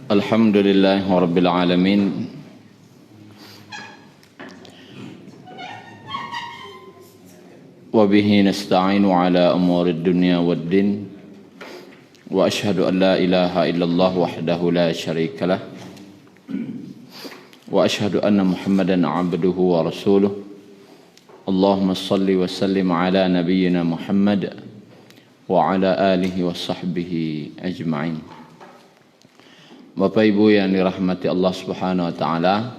Alhamdulillahi Rabbil Alamin. Wabihi nasta'inu ala umuri dunya waddin. Wa ashhadu an la ilaha illallah wahdahu la syarika lah. Wa ashhadu anna Muhammadan abduhu wa rasuluh. Allahumma salli wa sallim ala nabiyyina Muhammad wa ala alihi wa sahbihi ajma'in. Bapak Ibu yang dirahmati Allah Subhanahu wa taala,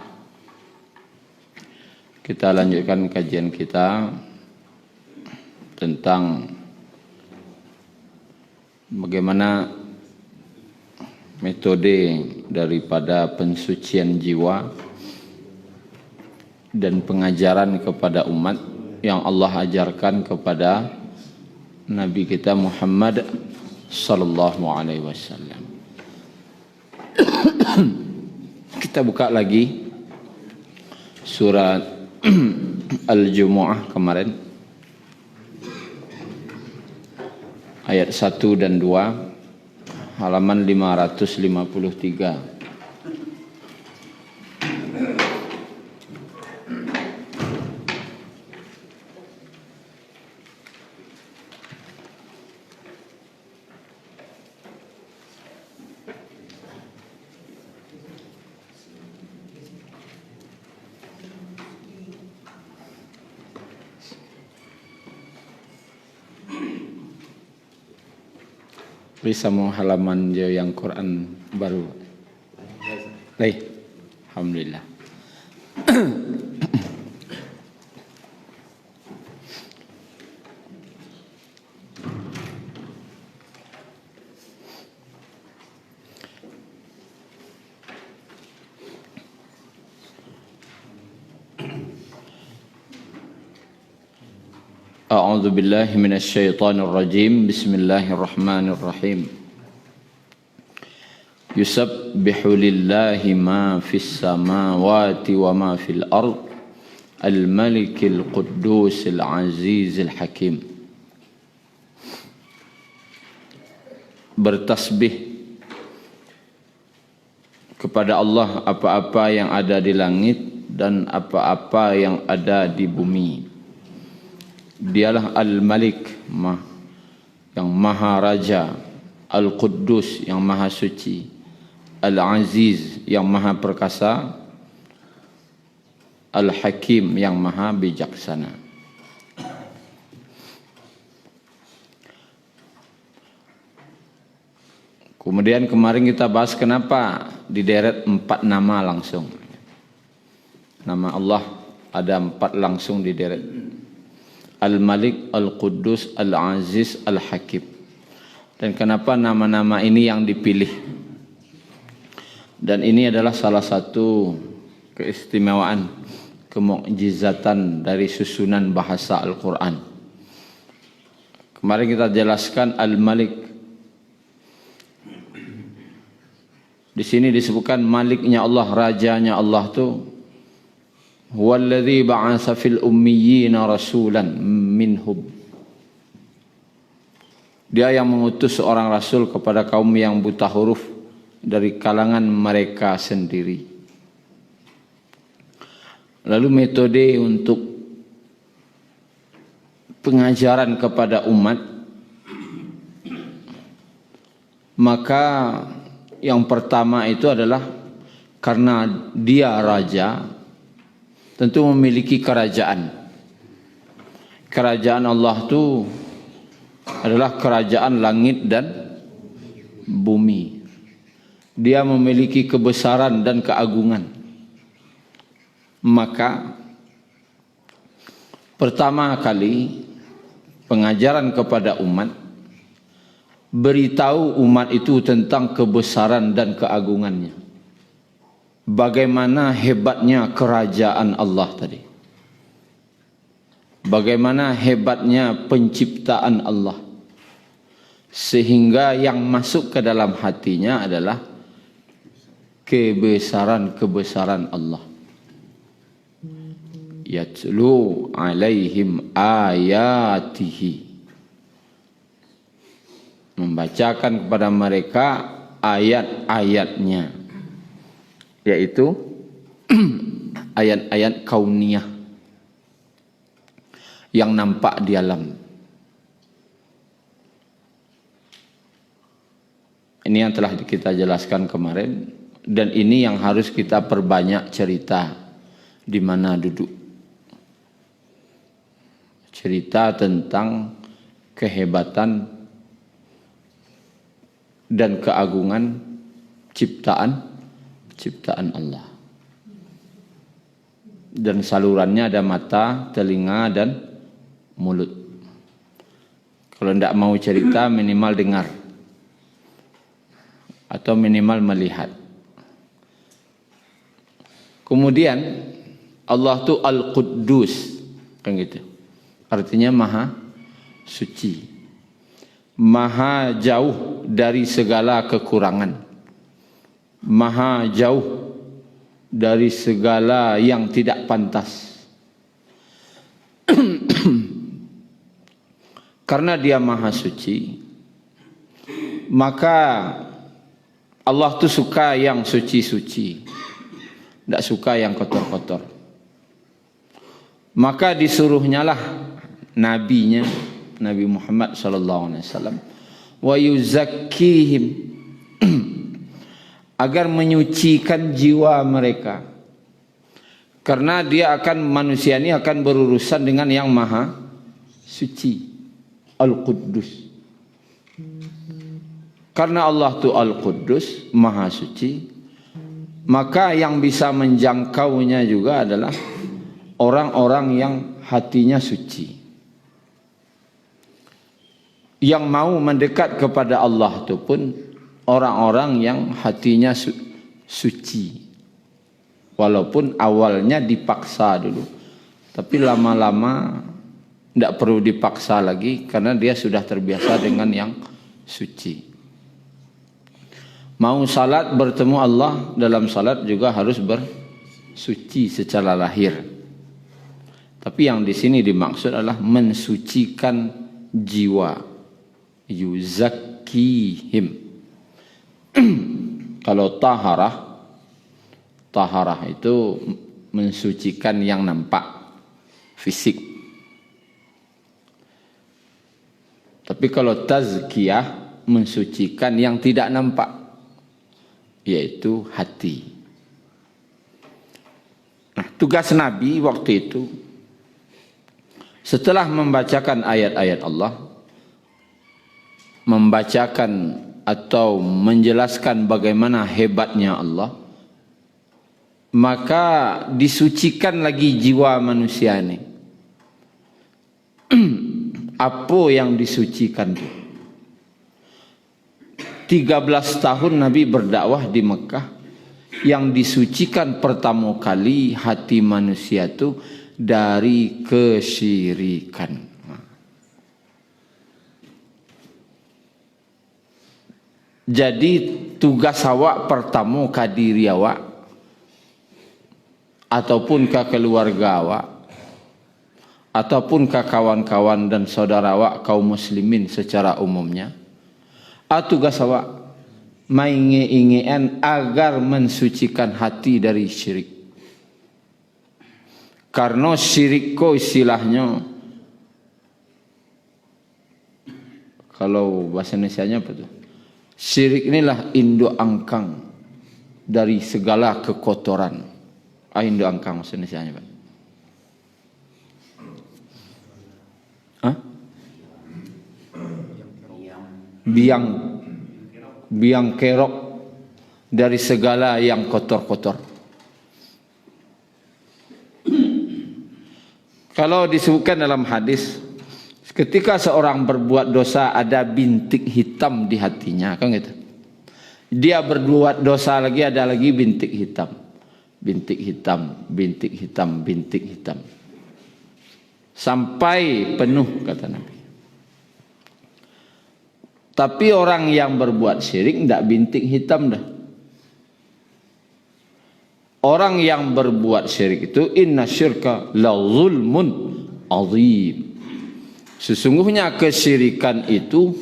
kita lanjutkan kajian kita tentang bagaimana metode daripada pensucian jiwa dan pengajaran kepada umat yang Allah ajarkan kepada Nabi kita Muhammad sallallahu alaihi wasallam. Kita buka lagi surat Al-Jumu'ah kemarin, ayat 1 dan 2, halaman 553. Bisa mau halaman yang Quran baru. Baik, alhamdulillah. A'udzu billahi minasy syaithanir rajim. Bismillahirrahmanirrahim. Yusabbihu lillahi ma fis samawati wa ma fil ard al-malikil quddusil azizil hakim. Bertasbih kepada Allah apa-apa yang ada di langit dan apa-apa yang ada di bumi. Dialah Al-Malik, yang Maha Raja, Al-Quddus, yang Maha Suci, Al-Aziz, yang Maha Perkasa, Al-Hakim, yang Maha Bijaksana. Kemudian kemarin kita bahas kenapa dideret 4 nama langsung. Nama Allah ada 4 langsung dideret. Al-Malik, Al-Quddus, Al-Aziz, Al-Hakim. Dan kenapa nama-nama ini yang dipilih? Dan ini adalah salah satu keistimewaan, kemukjizatan dari susunan bahasa Al-Quran. Kemarin kita jelaskan Al-Malik. Di sini disebutkan Maliknya Allah, Rajanya Allah tu Huwallazi ba'atsa fil ummiyina rasulan minhum. Dia yang mengutus seorang rasul kepada kaum yang buta huruf dari kalangan mereka sendiri. Lalu metode untuk pengajaran kepada umat, maka yang pertama itu adalah karena dia raja, tentu memiliki kerajaan. Kerajaan Allah itu adalah kerajaan langit dan bumi. Dia memiliki kebesaran dan keagungan. Maka pertama kali pengajaran kepada umat, beritahu umat itu tentang kebesaran dan keagungannya. Bagaimana hebatnya kerajaan Allah tadi. Bagaimana hebatnya penciptaan Allah. Sehingga yang masuk ke dalam hatinya adalah kebesaran-kebesaran Allah. Yatlu alaihim ayatihi. Membacakan kepada mereka ayat-ayatnya, yaitu ayat-ayat kauniyah yang nampak di alam. Ini yang telah kita jelaskan kemarin, dan ini yang harus kita perbanyak cerita di mana duduk. Cerita tentang kehebatan dan keagungan ciptaan Allah. Dan salurannya ada mata, telinga, dan mulut. Kalau tidak mau cerita, minimal dengar atau minimal melihat. Kemudian Allah tu Al-Quddus, kan gitu. Artinya maha suci, maha jauh dari segala kekurangan, maha jauh dari segala yang tidak pantas. Karena dia maha suci, maka Allah tu suka yang suci-suci, tidak suka yang kotor-kotor. Maka disuruhnya lah nabinya, Nabi Muhammad SAW, wa yuzakkihim, agar menyucikan jiwa mereka. Karena dia akan, manusia ini akan berurusan dengan yang maha suci, Al-Quddus. Karena Allah tu Al-Quddus, maha suci, maka yang bisa menjangkaunya juga adalah orang-orang yang hatinya suci, yang mau mendekat kepada Allah itu pun orang-orang yang hatinya suci. Walaupun awalnya dipaksa dulu, tapi lama-lama tidak perlu dipaksa lagi karena dia sudah terbiasa dengan yang suci. Mau salat bertemu Allah, dalam salat juga harus bersuci secara lahir. Tapi yang di sini dimaksud adalah mensucikan jiwa. Yuzakkihim. Kalau taharah itu mensucikan yang nampak, fisik. Tapi kalau tazkiyah, mensucikan yang tidak nampak, yaitu hati. Nah, tugas Nabi waktu itu, setelah membacakan ayat-ayat Allah, membacakan atau menjelaskan bagaimana hebatnya Allah, maka disucikan lagi jiwa manusia ini. Apa yang disucikan itu? 13 tahun Nabi berdakwah di Mekah, yang disucikan pertama kali hati manusia itu dari kesyirikan. Jadi tugas awak pertama ke diri awak ataupun ke keluarga awak ataupun ke kawan-kawan dan saudara awak kaum muslimin secara umumnya, tugas awak mainge-ingean agar mensucikan hati dari syirik. Karena syirik ko istilahnya, kalau bahasa Indonesianya apa tuh? Syirik inilah induk angkang dari segala kekotoran. Induk angkang bahasa Indonesianya, Pak. Biang kerok dari segala yang kotor-kotor. Kalau disebutkan dalam hadis, ketika seorang berbuat dosa ada bintik hitam di hatinya, kan gitu. Dia berbuat dosa lagi, ada lagi bintik hitam. Bintik hitam, bintik hitam, bintik hitam. Sampai penuh, kata Nabi. Tapi orang yang berbuat syirik tidak bintik hitam dah. Orang yang berbuat syirik itu, inna syirka la zulmun azim. Sesungguhnya kesyirikan itu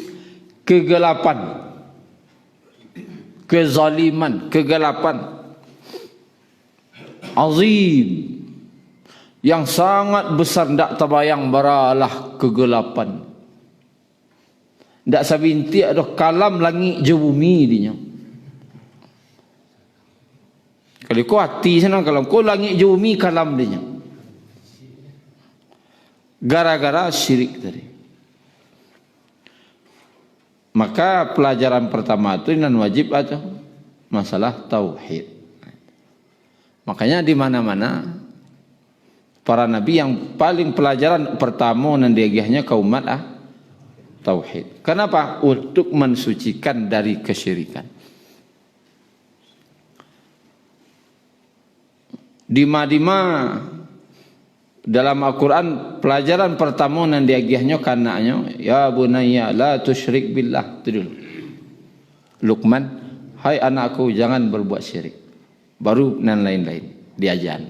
kegelapan. kezaliman, kegelapan azim yang sangat besar, ndak terbayang baralah kegelapan. Ndak sabinti ada kalam langit je bumi dinya. Kalau kau hati sana, kalau kau langit je bumi kalam dinya. Gara-gara syirik tadi. Maka pelajaran pertama itu nan wajib atau masalah tauhid. Makanya di mana-mana para nabi yang paling pelajaran pertama nan diagihnya ke umat tauhid. Kenapa? Untuk mensucikan dari kesyirikan. Dima-dima dalam Al-Quran pelajaran pertama nan diagihnya kanaknya, ya bunayya la tusyrik billah. Itu dulu. Luqman, hai anakku jangan berbuat syirik. Baru nan lain-lain diajar.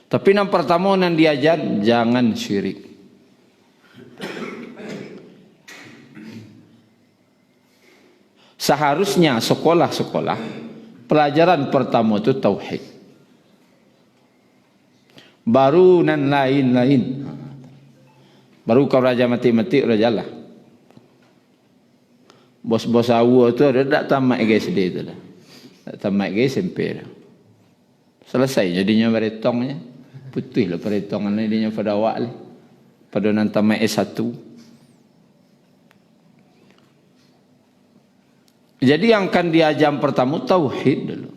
Tapi yang pertama nan diajar jangan syirik. Seharusnya sekolah-sekolah pelajaran pertama itu tauhid. Baru nan lain-lain. Baru kau raja mati-mati raja lah. Bos-bos awu itu ada tak tamat guys dia itu lah. Tamat ke SMP dah. Selesai jadinya beretongnya. Putih lah peretongan ni dia pada awal lah. Pada nan tamat S1. Jadi yang akan diajam pertama tauhid dulu.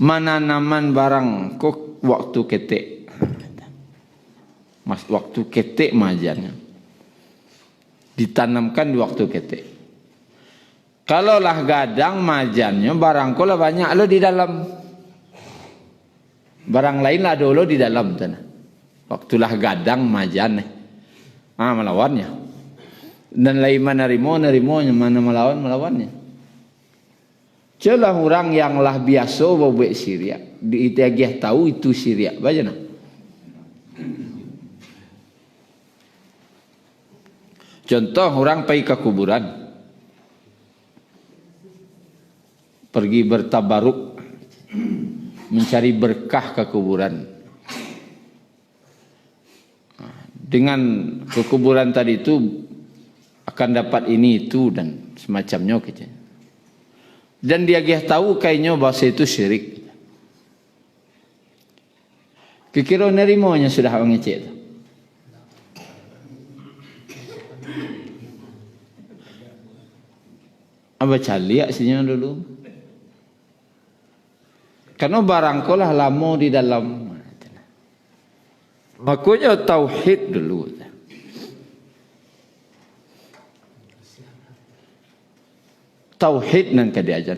Menanaman barang kok waktu ketik. Mas waktu ketik majarnya. Ditanamkan di waktu ketik. Kalau lah gadang majannya barang ko lah banyak lo di dalam. Barang lain lah dulu di dalam tanah. Waktulah gadang majan melawannya. Dan lain mana nerimonya mana melawannya. Celah orang yang lah biasa bawa Syria diitiagih tahu itu Syria baca nak. Contoh orang pergi ke kuburan. Pergi bertabaruk mencari berkah ke kuburan. Dengan ke kuburan tadi itu akan dapat ini itu dan semacamnya gitu. Dan dia tahu kayaknya bahasa itu syirik. Kira-kira nerimonya sudah orang ngecek. Apa caliak sihnya dulu? Karena barang kolah lama di dalam. Makanya tauhid dulu. Tauhid nan diajar.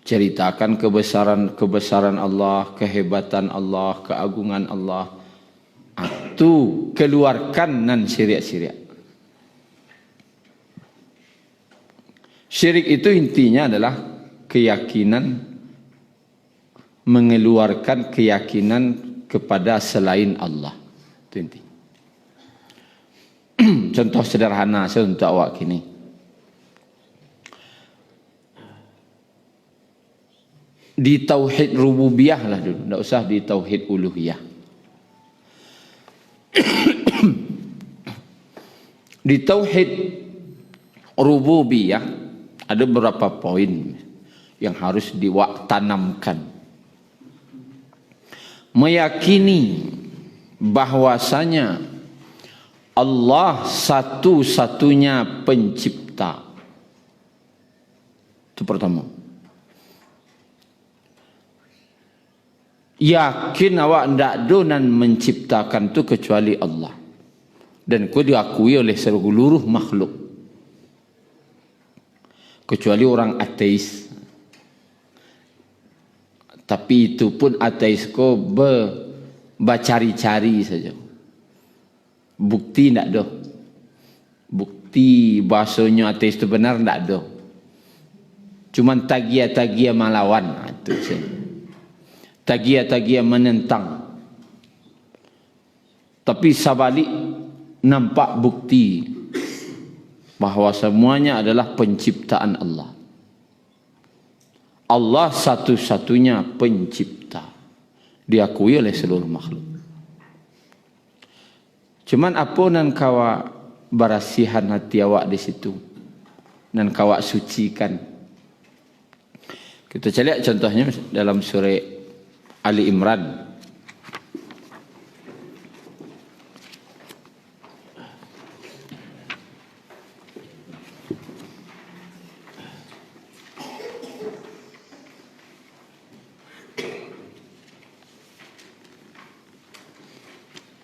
Ceritakan kebesaran Allah, kehebatan Allah, keagungan Allah. Itu keluarkan nan syirik-syirik. Syirik itu intinya adalah keyakinan, mengeluarkan keyakinan kepada selain Allah. Itu inti. Contoh sederhana saya untuk awak kini. Di tauhid rububiyah lah dulu, tidak usah di tauhid uluhiyah. Di tauhid rububiyah ada beberapa poin yang harus ditanamkan. Meyakini bahwasanya Allah satu-satunya pencipta. Itu pertama. Yakin awak ndak donan menciptakan tu kecuali Allah. Dan kau diakui oleh seluruh makhluk. Kecuali orang ateis. Tapi itu pun ateis ko bacari-cari saja. Bukti ndak ada. Bukti bahasanya ateis itu benar ndak ada. Cuma tagia-tagia melawan itu saja. Tagia-tagia menentang. Tapi sabalik nampak bukti. bahwa semuanya adalah penciptaan Allah. Allah satu-satunya pencipta, diakui oleh seluruh makhluk. Cuman apa nan kawa barasihan hati awak di situ, nan kawa sucikan. Kita lihat contohnya dalam surah Ali Imran.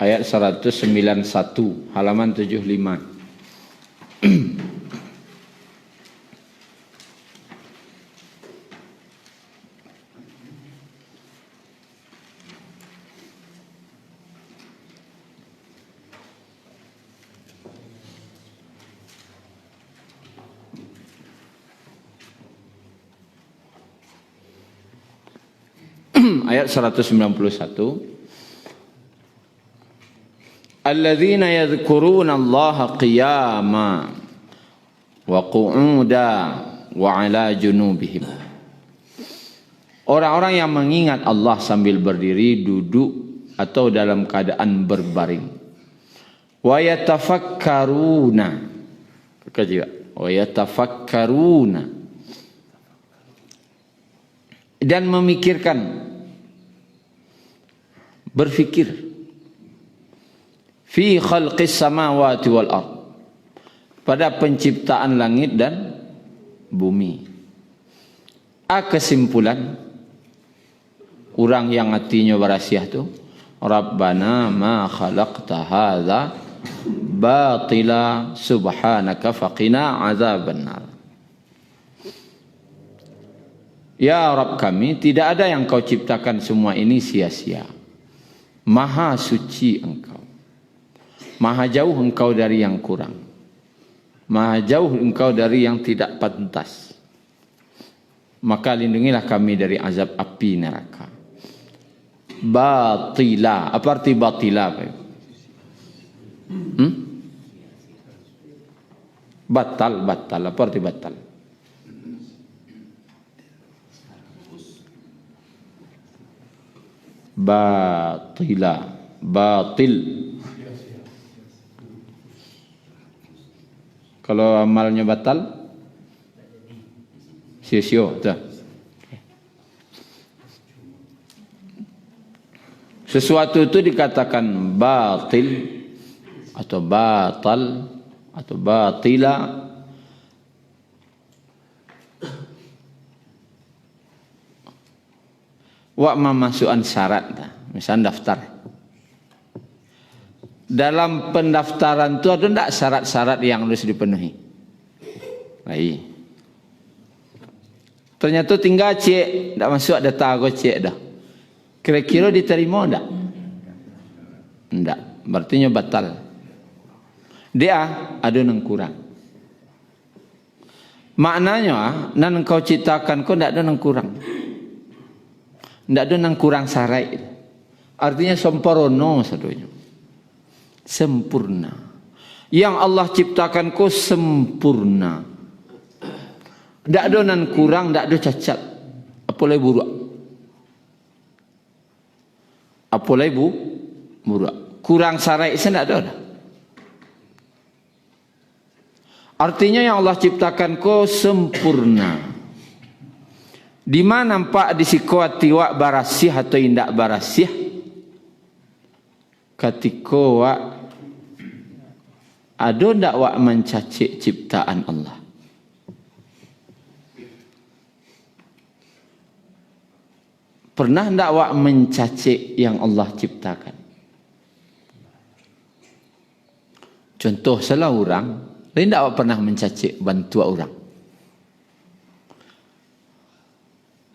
Ayat 191, halaman 75. Ayat 191. Alladzina yadhkuruna Allah qiyama wa qu'uda wa ala junubihim. Orang-orang yang mengingat Allah sambil berdiri, duduk atau dalam keadaan berbaring. Wa yatafakkaruna. Wa yatafakkaruna. Dan memikirkan, berfikir. Fi khalqis samawati wal ard, pada penciptaan langit dan bumi. Kesimpulan orang yang hatinya berasiah tu, Rabbana ma khalaqta hadza batila subhanaka faqina azabannar. Ya Rabb kami, tidak ada yang kau ciptakan semua ini sia-sia. Maha suci engkau. Maha jauh engkau dari yang kurang. Maha jauh engkau dari yang tidak pantas. Maka lindungilah kami dari azab api neraka. Batila. Apa arti batila? Batal. Apa arti batal? Batila. Batil. Kalau amalnya batal, sia-sia. Sesuatu itu dikatakan batil atau batal atau batila wa mamasukan syarat, misalnya daftar. Dalam pendaftaran itu ada enggak syarat-syarat yang harus dipenuhi? Baik. Ternyata tinggal cek, enggak masuk data aku cek dah. Kira-kira diterima enggak? Enggak, berarti batal. Dia ada yang kurang. Maknanya, nan kau ciptakan kau enggak ada yang kurang. Enggak ada yang kurang syarat. Artinya sempurna sadonya. Sempurna. Yang Allah ciptakan kau sempurna. Tidak ada nan kurang, tidak ada cacat. Apalagi buruk. Apalagi buruk. Kurang sarai saya tidak ada. Artinya yang Allah ciptakan kau sempurna. Di mana nampak di sikawati wak barasih atau indak barasih? Ketika wak ada ndak wak mencacik ciptaan Allah? Pernah ndak wak mencacik yang Allah ciptakan? Contoh salah orang, lain ndak wak pernah mencacik bantu orang.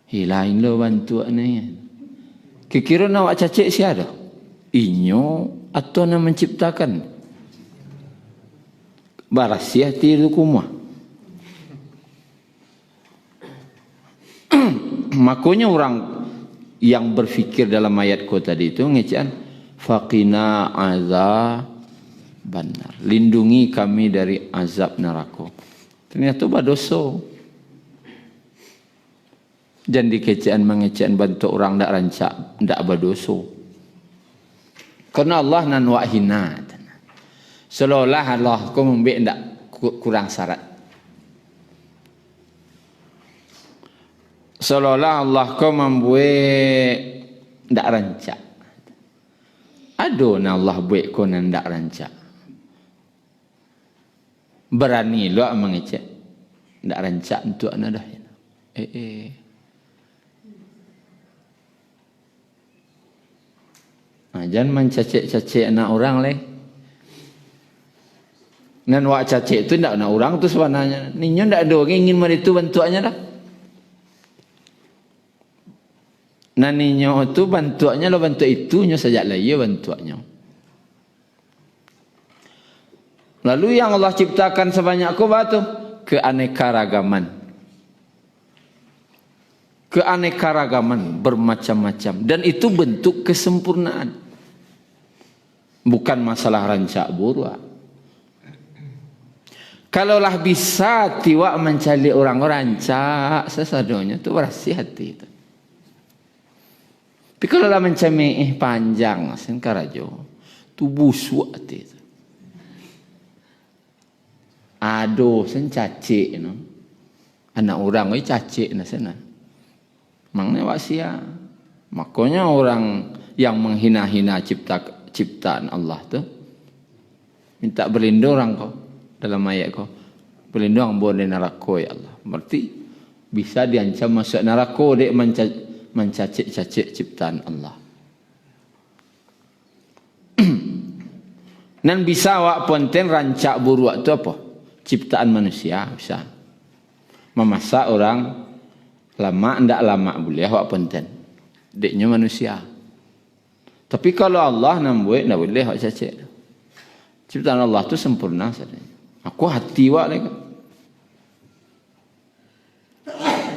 Hilain lo bantu ni. Kira-kira nak wak cacik siapa? Inyo atau nak menciptakan? Barasiah tiru kumah. Makanya orang yang berfikir dalam ayat ko tadi itu ngecaan faqina benar. Lindungi kami dari azab neraka. Ternyata berdosa. Jangan dikecean mengecean bantu orang ndak rancak, ndak berdosa. Karena Allah nan wahina. Seolah Allah ko membek ndak kurang syarat. Seolah Allah ko membuat ndak rancak. Aduh na Allah buat ko nan ndak rancak. Berani lo mengecek ndak rancak untuk ana dah. Jangan mencacik-cacik anak orang leh. Nan wak cacik tu ndak nak orang tu sebenarnya. Ninyo ndak ada orang ingin meritu bantuannya dah. Nan ninyo tu bantuannya lo bantu itunya saja lah ya bantuannya. Lalu yang Allah ciptakan sebanyak apa tu? Keanekaragaman. Keanekaragaman bermacam-macam dan itu bentuk kesempurnaan. Bukan masalah rancak buruk. Kalaulah bisa tiwak mencari orang rancak sesadonya tu bersih hati itu. Tapi kalaulah mencari panjang sengkarajo tu busuk hati itu. Aduh sencacik no. Anak orang oi cacik na sana. Mangnya wasia. Makanya orang yang menghina-hina ciptaan Allah tu minta berlindung orang kau dalam ayat kau. Berlindung boleh neraka ya Allah. Berarti bisa diancam masuk neraka dek mencacik-cacik ciptaan Allah. Dan bisa wak ponten rancak buruk tu apa? Ciptaan manusia bisa. Memasak orang lama ndak lama boleh awak ponten. Deknya manusia. Tapi kalau Allah nak buat ndak boleh awak cacik. Ciptaan Allah tu sempurna saja. Aku hati awak lagi.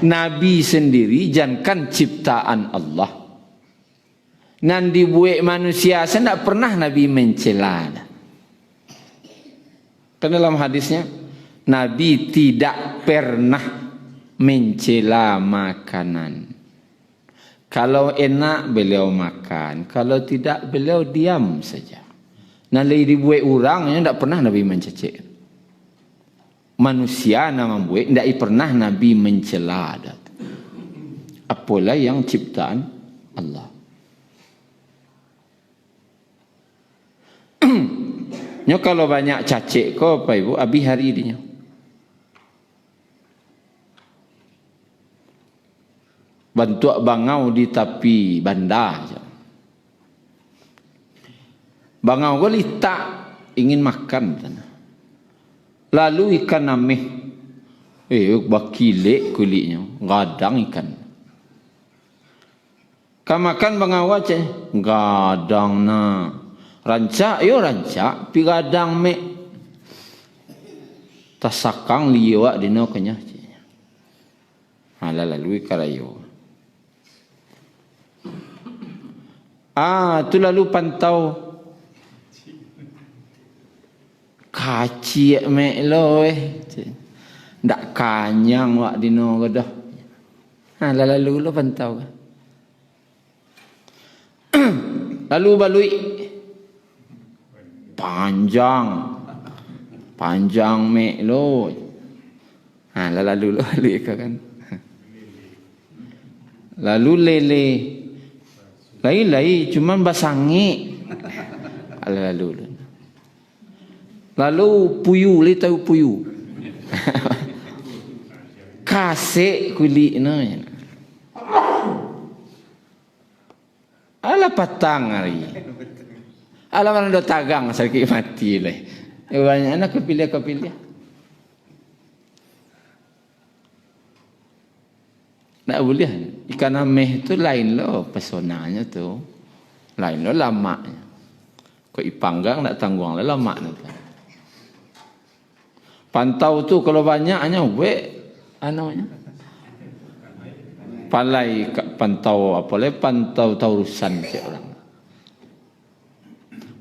Nabi sendiri jangan ciptaan Allah. Nan dibuat manusia saya ndak pernah Nabi mencela. Karena dalam hadisnya Nabi tidak pernah mencela makanan. Kalau enak beliau makan, kalau tidak beliau diam saja. Nanti dibuat orang yang tidak pernah Nabi mencecek. Manusia nama buat tidak pernah Nabi mencela. Apalah yang ciptaan Allah. Nyo kalau banyak cacik ko apa ibu abi hari dia. Bantuak bangau di tepi bandar. Bangau ko litak ingin makan. Lalu ikan amih. Bakilek kulitnya. Gadang ikan. Kamakan bangau aja. Gadang na. Rancak yo rancak. Pi gadang mek. Tasakang liwak dino kenya. Lalu karayo. Tu lalu pantau kacik mek lo ndak kanyang wak dino godah. Lalu lo pantau. Lalu balui panjang mek lo. Lalu lo balui kan. Lalu lele Lai cuma basangi. Lalu puyu, li tahu puyu. Kasek kulit na. Ala patang hari. Ala mana do tagang sakit mati leh. Banyak anak kepilih. Tak boleh. Ikan ameh tu lain lo pesonanya tu. Lain lo lamaknya. Kau ipanggang nak tanggung lah lamak tu. Pantau tu kalau banyaknya namanya. Palai pantau apa le pantau taurusan cik orang.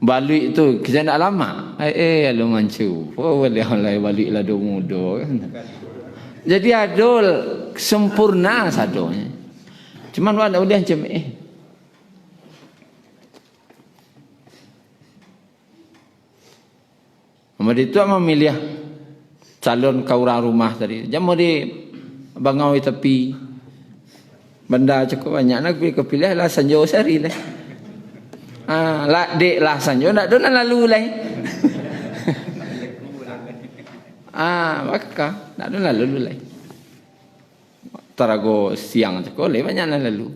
Balik tu kita nak lama. Lu mancu. Oh boleh baliklah do muda. Jadi adul sempurna sadonya. Cuman wala udah macam Mari tu memilih calon kaurang rumah tadi. Jamu di bangawi tepi. Benda cukup banyak nak pilih lah sanjo sehari lah. Lah dek lah sanjo nak dona lalu lah. Maka nak dona lalu lah. Tarago siang cukup le banyak nak lalu.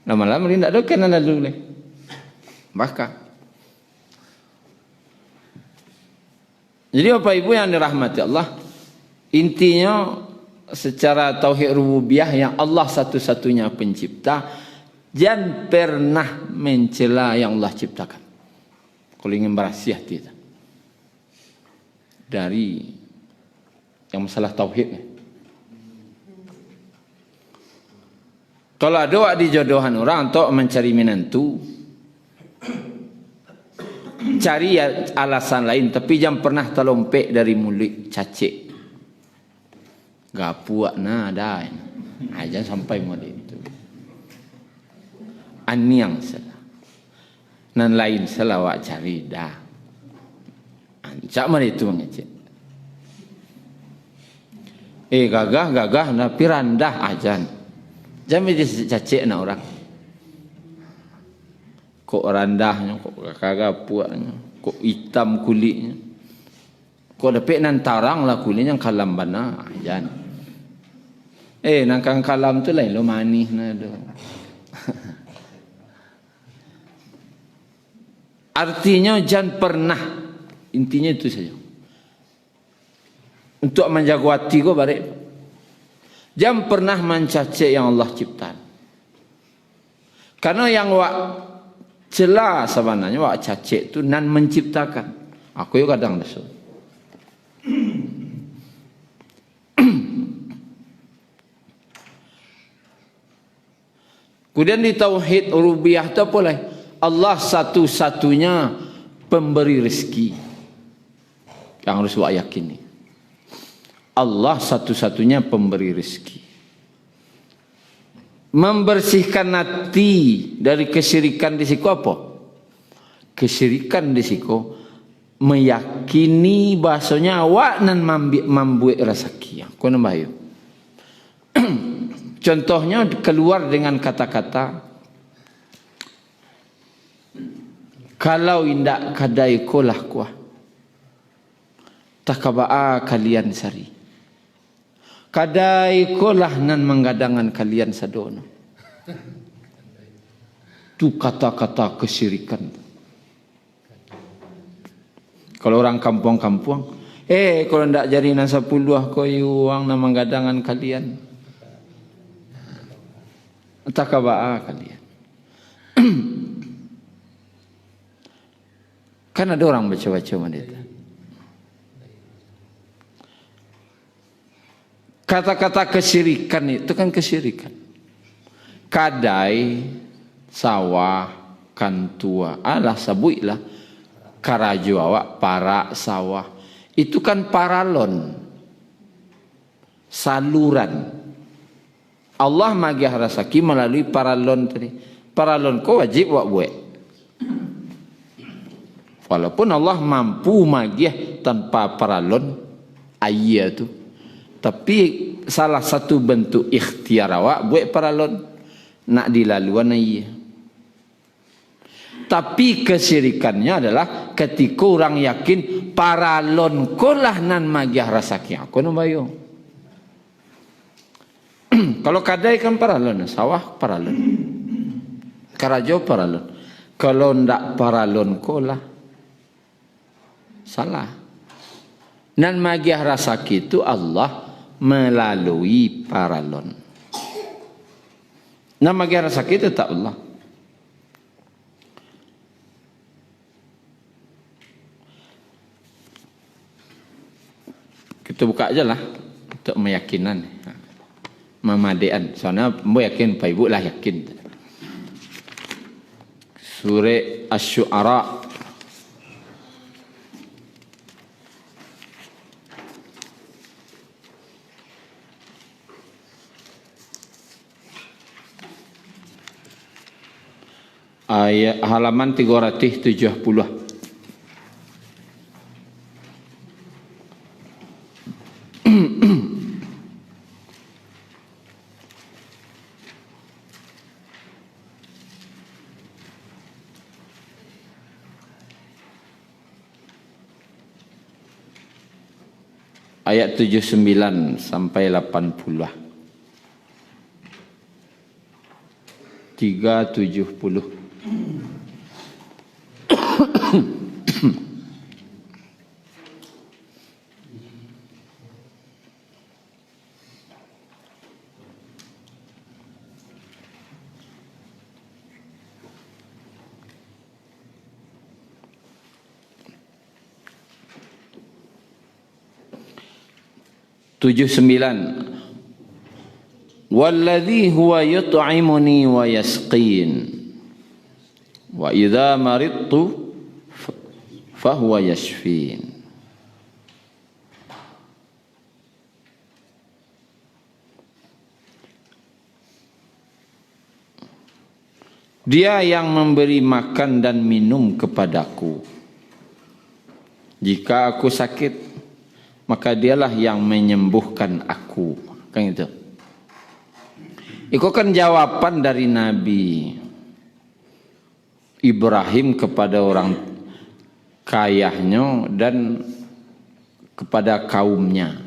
Lama-lama ni nak do kena lalu lah. Maka jadi Bapak Ibu yang dirahmati Allah, intinya secara tauhid rububiyah yang Allah satu-satunya pencipta, jangan pernah mencela yang Allah ciptakan. Kalau ingin berhasil kita dari yang masalah tauhid. Kalau ada di jodohan orang untuk mencari menantu, cari alasan lain, tapi jangan pernah terlompek dari mulut cacik. Gapuak na dah. Jangan sampai model itu. Aniang salah. Nan lain salah wak cari dah. Cak mana itu mengecek. Gagah na pirandah ajan. Jangan jadi cacik na orang. Kok randahnya, kok kagak puaknya, kok hitam kulitnya, kok dapat nan tarang lah kulitnya kalam bana, jangan. Nangkang kalam tu lain lo manis na do. Artinya jangan pernah, intinya itu saja. Untuk menjaga hati ko balik, jangan pernah mencacik yang Allah cipta. Karena yang jelas sebenarnya wak cacik tu nan menciptakan. Aku juga kadang desu. Kemudian di tauhid rububiyah tu apa lah? Allah satu-satunya pemberi rezeki. Yang harus wak yakin ni. Allah satu-satunya pemberi rezeki. Membersihkan hati dari kesyirikan di siku apa? Kesyirikan di siku meyakini bahasanya awak nan membuat rezeki. Kau nampak yuk. Contohnya keluar dengan kata-kata, kalau indak kadai kolah kuah, takabaa kalian sari. Kadai kolah nan menggadangan kalian sadono. Itu kata-kata kesyirikan. Kalau orang kampung-kampung, kalau ndak jadi nan 10 koyu uang nan menggadangan kalian. Takabaa kalian. Kan ada orang baca-baca mandeta. Kata-kata kesyirikan itu kan kesyirikan. Kadai, sawah, kantua, alah sabuilah, karajo awak, para sawah. Itu kan paralon, saluran. Allah magih rasaki melalui paralon tadi. Paralon ko wajib wak buat. Walaupun Allah mampu magih tanpa paralon, ayat tu. Tapi salah satu bentuk ikhtiar awak buat paralon nak dilaluan iya. Tapi kesyirikannya adalah ketika orang yakin paralon kolah nan magiah rasaki aku nambayo. Kalau kadai kan paralon, sawah paralon, karajo paralon. Kalau ndak paralon kolah salah. Nan magiah rasaki itu Allah melalui paralon. Nama magiah rasaki itu tak Allah. Kita buka aja lah untuk meyakinan, memadean. Soalnya mau yakin, Pak Ibu lah yakin. Surah Asy-Syu'ara Ayat halaman 370. Ayat 79 sampai 80. 370. Tujuh sembilan. Walladhi huwa yut'imuni wa yasqin wa idza maridtu fahuwa yashfin. Dia yang memberi makan dan minum kepadaku. Jika aku sakit, maka dialah yang menyembuhkan aku. Kan itu. Itu kan jawaban dari Nabi Ibrahim kepada orang kayahnya dan kepada kaumnya.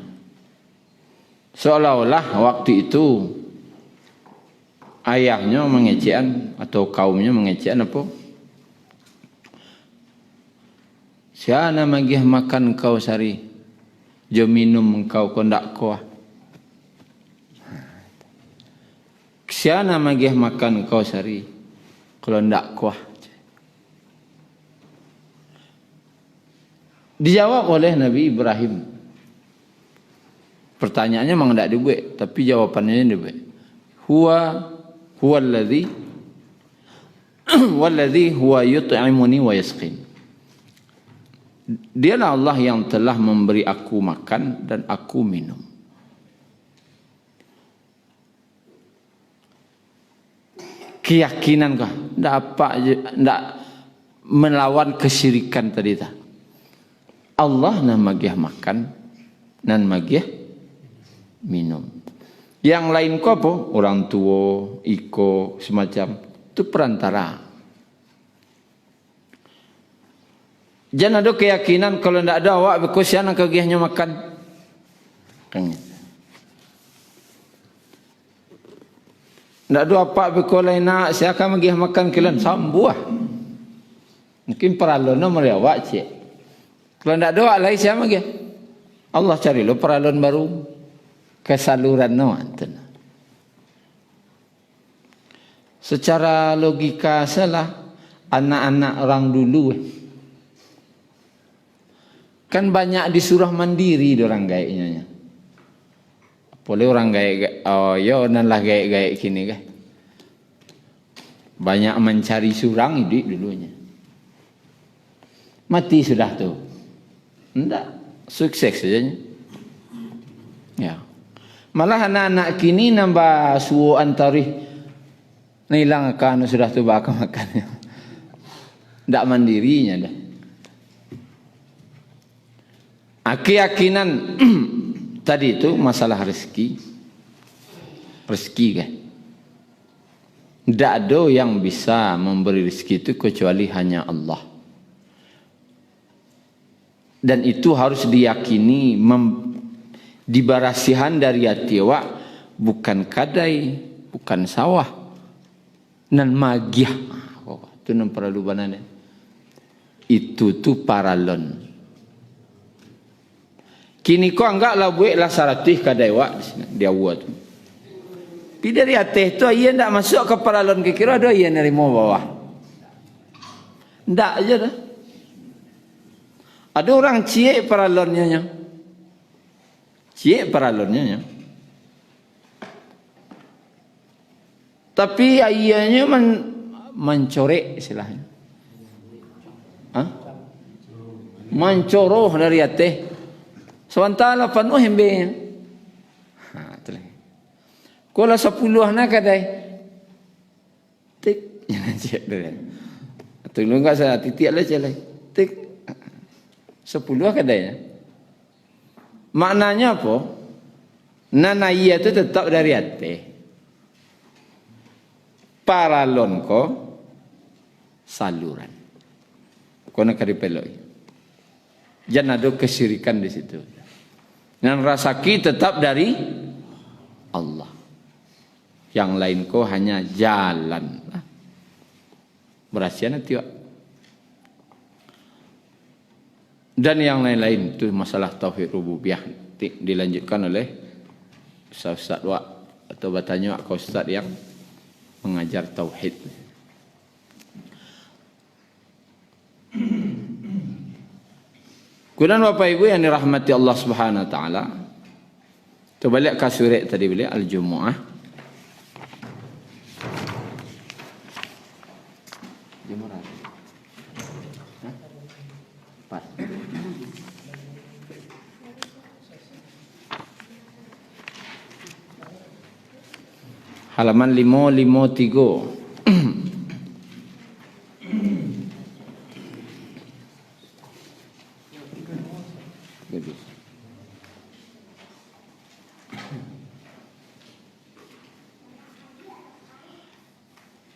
Seolah-olah waktu itu ayahnya mengejekkan atau kaumnya mengejekkan apa? Siapa magih makan kau sari? Jo minum engkau kondak kuah. Siapa magih makan kau sari? Kalau ndak kuah. Dijawab oleh Nabi Ibrahim. Pertanyaannya memang ndak dibuat, tapi jawabannya dibuat. Huwallazi huwa yut'imuni wa yasqin. Dialah Allah yang telah memberi aku makan dan aku minum. Keyakinan kah? Ndak melawan kesyirikan tadi tak. Allah nan magih makan nan magih minum. Yang lain kau apa? Orang tua, iko, semacam itu perantara. Jangan ada keyakinan kalau tidak ada awak berkusian yang kegihnya makan. Tidak ada apa berkulai nak saya akan magih makan kalian sambuah. Mungkin peralonnya meri awak cik. Kalau tidak ada awak lain saya magih. Allah cari lo peralon baru kesaluran no anten. Secara logika salah anak-anak orang dulu. Kan banyak disuruh mandiri orang gaiknya. Boleh orang gaik, oh yo nanlah gaik-gaik kini kan. Banyak mencari surang hidup dulunya. Mati sudah tu. Enggak, sukses saja. Ya. Malah anak-anak kini nambah suo antarih. Hilang kan sudah tu bakal makannya. Enggak mandirinya dah. Keyakinan tadi itu masalah rezeki kan. Tidak ada yang bisa memberi rezeki itu kecuali hanya Allah. Dan itu harus diyakini dibarasihan dari hati awak, bukan kadai, bukan sawah, nan magiah. Itu nan perlu banana. Itu tu paralon. Kini kau anggaplah buatlah saratih kadai wak dia buat. Tapi dari atas tu ia tidak masuk ke paralon kira ada ia nerima bawah. Tidak aja dah. Ada orang ciek paralonnya. Ciek paralonnya. Tapi ayahnya mencorek istilahnya. Mencoroh dari atas. Sementara penuh hembenya. Tu lagi. Kalau 10 nak kadai. Tik. Jangan cek dia. Tolong kat saya titik lah jalan. Tik 10 kadanya. Maknanya apa? Nanaya itu tetap dari hati. Paralon ko saluran. Kau nak dipeloi. Jangan ada kesyirikan di situ. Dan rasaki tetap dari Allah. Yang lain ko hanya jalan. Berhasil nanti. Dan yang lain-lain itu masalah tauhid rububiyah dilanjutkan oleh Ustaz Wak atau bertanya ke Ustaz yang mengajar tauhid. Kemudian Bapak Ibu yang dirahmati Allah Subhanahu wa taala. Kita balik ke surat tadi balik Al-Jumu'ah. Jumu'ah. Pas. Halaman 553.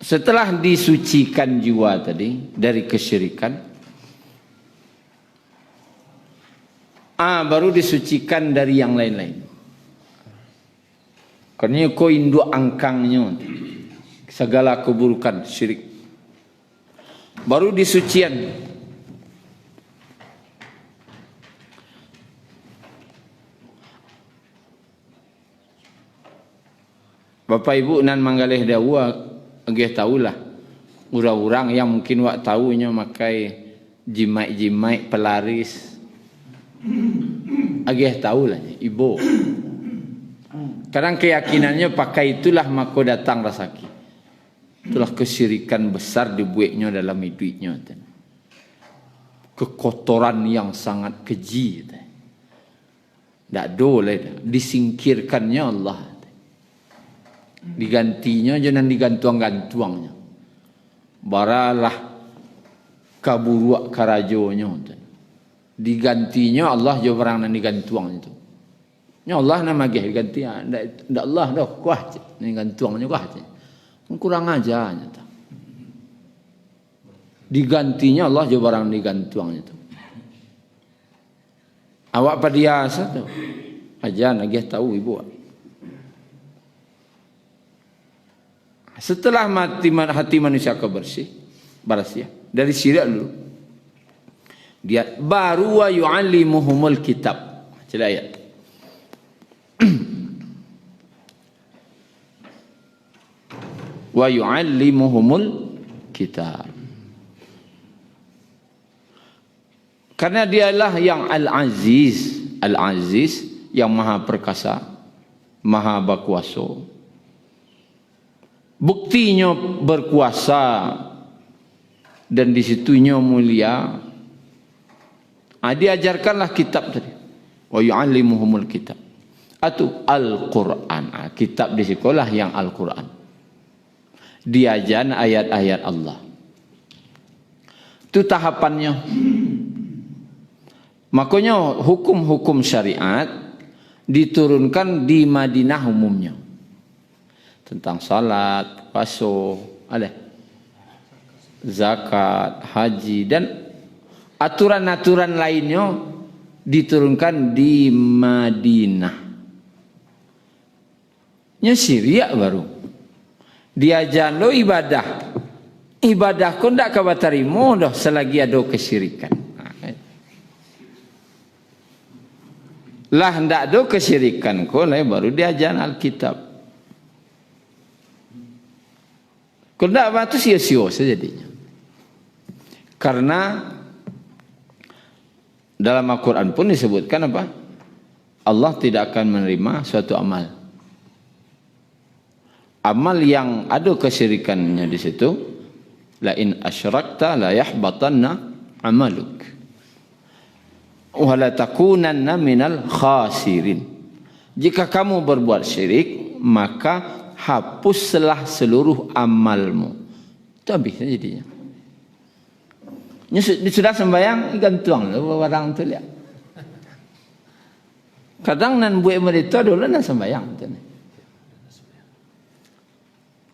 Setelah disucikan jiwa tadi dari kesyirikan, baru disucikan dari yang lain-lain. Karena kau induk angkangnya segala keburukan syirik. Baru disucian. Bapak Ibu nan manggalih dawa agih tahulah orang-orang yang mungkin wak tahunya makai jimai-jimai pelaris. Agih tahulah ibu. Kadang keyakinannya pakai itulah maka datang rasaki. Itulah kesyirikan besar dibuatnya dalam hidupnya. Kekotoran yang sangat keji. Tak boleh. Disingkirkannya Allah. Digantinya jangan digantuang-gantuangnya. Baralah kaburuak karajonya. Digantinya Allah jo barang nan digantuang itu. Nya Allah nama gih ganti ndak Allah dah kuah ni gantuangnya kuah. Kurang ajarnya tu. Digantinya Allah jo barang digantuangnya tu. Awak padiasa tu. Ajar lagi tahu ibu. Setelah hati manusia kebersih, bersih dari syirik dulu. Dia baru wa yu'allimuhumul kitab. Cila ayat. Wa yu'allimuhumul kitab. Karena dialah yang Al-Aziz, Al-Aziz yang maha perkasa, maha berkuasa. Buktinya berkuasa dan di situnya mulia. Diajarkanlah kitab tadi. Wa yu'allimuhumul kitab. Atau Al-Quran. Kitab di sekolah yang Al-Quran. Diajar ayat-ayat Allah. Itu tahapannya. Makanya hukum-hukum syariat diturunkan di Madinah umumnya. Tentang salat, puasa, zakat, haji dan aturan-aturan lainnya diturunkan di Madinah. Nya Syria baru. Diajar lo ibadah. Ibadah kau ndak kabatarimo dah selagi ada kesyirikan. Lah ndak ada kesyirikan kau lah baru diajar Alkitab. Kalau tidak apa itu sia-sia sejadinya. Karena dalam Al-Quran pun disebutkan apa? Allah tidak akan menerima suatu amal. Amal yang ada kesyirikannya di situ, la in asyrakta la yahbatanna amaluk. Wa la takunanna minal khasirin. Jika kamu berbuat syirik, maka hapuslah seluruh amalmu. Itu habis jadinya. Sudah sembahyang, gantung barang tu lihat. Kadang nan buat mereka dulu nak sembahyang.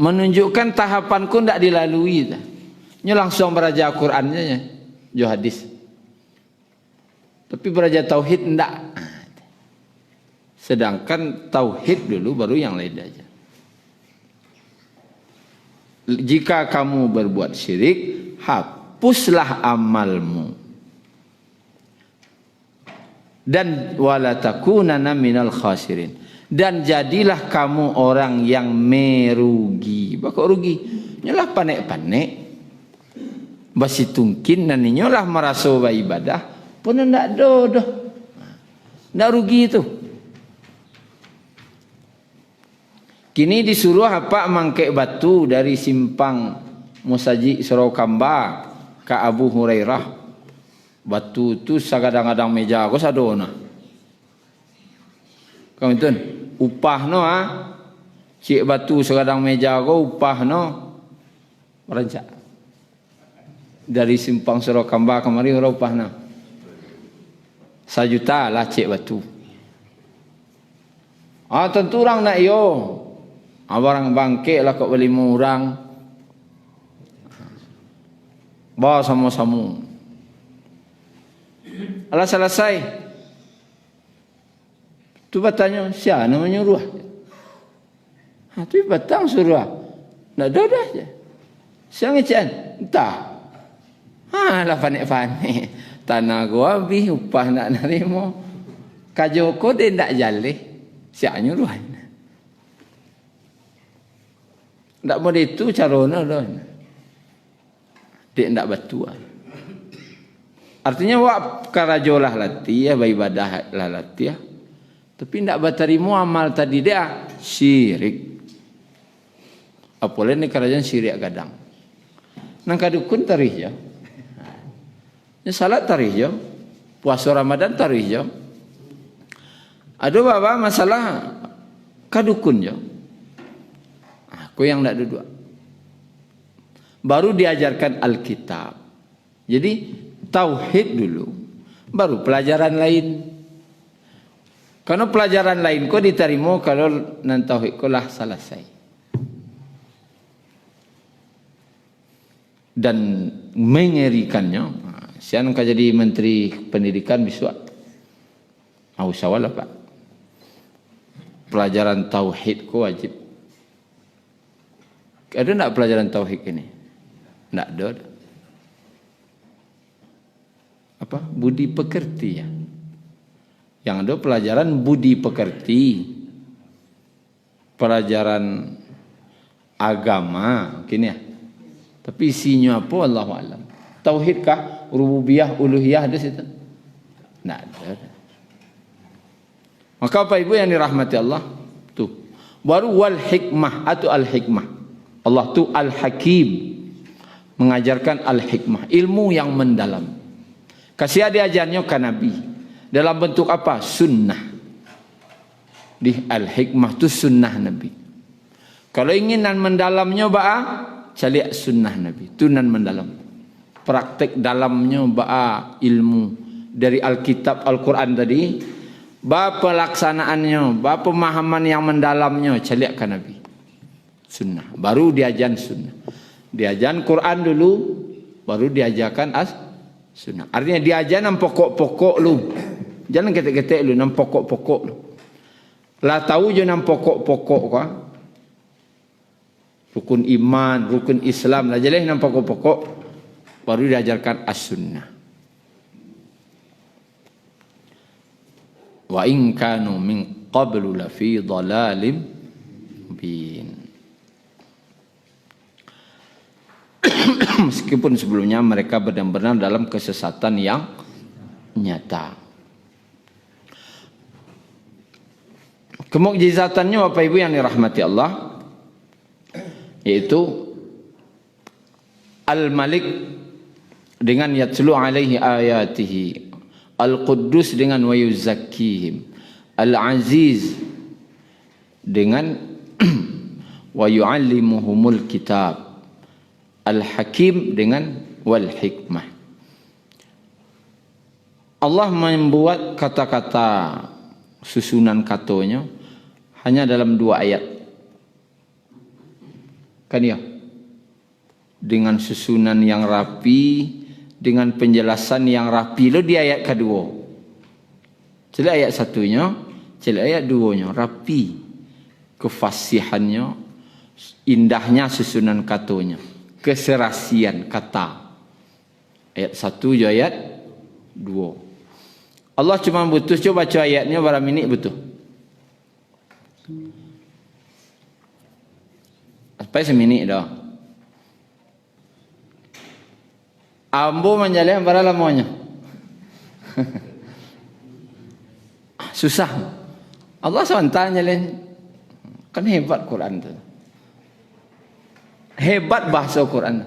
Menunjukkan tahapanku tidak dilalui. Nyo langsung beraja Qurannya, jo hadis. Tapi beraja tauhid tidak. Sedangkan tauhid dulu baru yang lain aja. Jika kamu berbuat syirik, hapuslah amalmu. Dan wala takunanna minal khasirin. Dan jadilah kamu orang yang merugi. Bakok rugi. Nyolah panek-panek. Basi tungkin dan nyolah merasa ibadah. Pun ndak dodoh. Ndak rugi itu. Kini disuruh apa mangkek batu dari simpang Musaji Sorokamba ke Abu Hurairah. Batu tu sagadang-gadang meja aku sadona. Kamu itu upah no cik batu sagadang meja aku upah no rancak. Dari simpang Sorokamba kemari upah no 1 juta lah cik batu. Tentu orang nak yo. Barang bangkit lah kau beli murang. Bawa sama-sama. Alah selesai. Tu bertanya, siapa namanya ruah? Tu batang suruh. Nak dah je. Siang ician? Entah. Lah panik-panik. Tanah gua habis, upah nak nerima. Kajoko dia tak jalih. Siapa nyuruh? Tak boleh itu caranya dah. Dia tak batu. Artinya wak karajolah latih, beribadah lah latih. Tapi tak berterimu amal tadi dia syirik. Apalagi ni kerajaan syirik gadang. Nang kadukun tarikh ya. Salat tarikh ya. Puasa Ramadan tarikh ya. Ada bapa masalah kadukun ya. Aku yang tak duduk. Baru diajarkan Alkitab. Jadi tauhid dulu. Baru pelajaran lain. Karena pelajaran lain kau diterima kalau nan tauhid kau lah selesai. Dan mengerikannya. Sian kau jadi menteri pendidikan besok. Usah lah Pak. Pelajaran tauhid kau wajib. Ada tak pelajaran tauhid ini? Tak ada. Apa? Budi pekerti ya. Yang ada pelajaran budi pekerti. Pelajaran agama. Gini ya. Tapi isinya apa? Allahu a'lam. Tauhid kah? Rububiyah, uluhiyah ada situ? Tak ada. Maka Bapak Ibu yang dirahmati Allah. Tuh. Baru wal hikmah atau al hikmah. Allah tu Al-Hakim, mengajarkan Al-Hikmah, ilmu yang mendalam. Kasih diajarnya ke Nabi dalam bentuk apa? Sunnah. Di Al-Hikmah tu sunnah Nabi. Kalau ingin nan mendalamnya cari sunnah Nabi. Tu nan mendalam. Praktek dalamnya ilmu dari Alkitab Al-Quran tadi. Pelaksanaannya, pemahaman yang mendalamnya cari ke Nabi. Sunnah. Baru diajan sunnah. Diajan Quran dulu, baru diajarkan sunnah. Artinya diajan nam pokok-pokok lu. Jangan ketek-ketek lu, nam pokok-pokok lu. Lah tahu je nam pokok-pokok kah? Rukun iman, rukun Islam. Lah jelas nam pokok-pokok. Baru diajarkan as-sunnah. Wa in kanu min qablu la fi dhalalim mubin. Meskipun sebelumnya mereka benar-benar dalam kesesatan yang nyata. Kemukjizatannya Bapak Ibu yang dirahmati Allah, yaitu Al-Malik dengan yatlu alaihi ayatihi, Al-Quddus dengan wa yuzakkihim, Al-Aziz dengan wa yu'allimuhumul kitab, Al-Hakim dengan wal hikmah. Allah membuat kata-kata susunan katanya hanya dalam 2 ayat. Kan ya? Dengan susunan yang rapi, dengan penjelasan yang rapi. Lo di ayat kedua. Jadi ayat satunya, jadi ayat 2-nya rapi. Kefasihannya, indahnya susunan katanya, keserasian kata. Ayat 1 je ayat 2. Allah cuma butuh coba baca ayatnya berapa minit butuh. Sampai seminit dah. Ambo menjalih berapa lamanya? Susah. Allah SWT nyalin. Kan hebat Quran tu. Hebat bahasa Quran.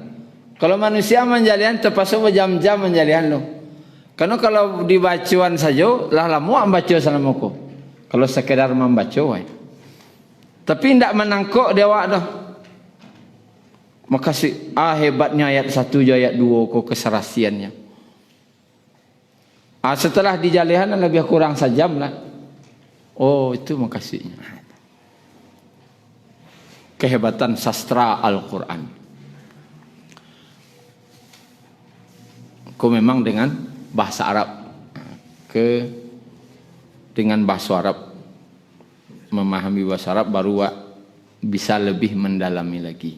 Kalau manusia menjalihan terpaksa berjam-jam menjalihan lo. Karena kalau dibacaan saja lah lama membaca salamaku. Kalau sekedar membaca wae. Tapi tidak menangkok dia wak dah. Maka hebatnya ayat 1 ayat 2 kok keserasiannya. Setelah dijalihan lebih kurang sejam lah. Oh itu makasihnya. Kehebatan sastra Al-Quran. Kau memang dengan bahasa Arab. Dengan bahasa Arab. Memahami bahasa Arab baru bisa lebih mendalami lagi.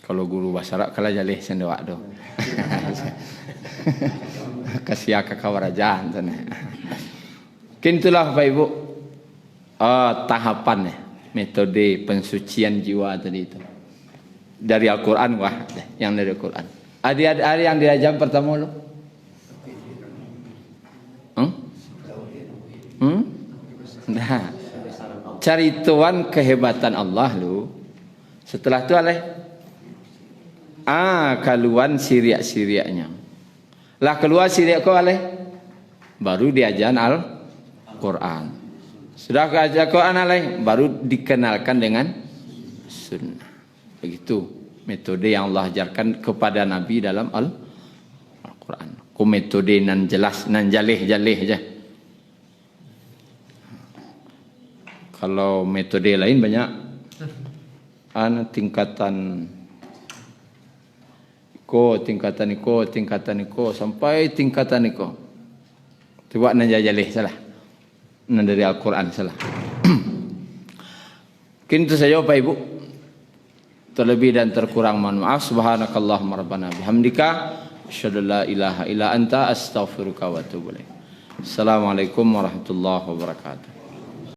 Kalau guru bahasa Arab kalah jalih sendewak tu. Kasih kawarajaan sana. Kintulah Bapak Ibu tahapan metode pensucian jiwa tadi itu. Dari Al-Quran yang dari Al-Quran. Ada yang diajar pertama lo? Nah, cari tuan kehebatan Allah lu. Setelah itu keluar siriak-siriaknya. Lah keluar siriak kau baru diajar Al-Quran. Sudah diajar Quran baru dikenalkan dengan sunnah. Begitu metode yang Allah ajarkan kepada Nabi dalam Al-Quran. Ku metode nan jelas, nan jalih-jalih je. Kalau metode lain banyak tingkatan tingkatan sampai tingkatan iko. Coba nan jalih salah. Nan dari Al-Quran salah. Mungkin itu saja Bapak Ibu. Terlebih dan terkurang mohon maaf. Subhanakallahumma rabbana bihamdika asyhadu la ilaha illa anta astaghfiruka wa atubu ilaik. Assalamualaikum warahmatullahi wabarakatuh.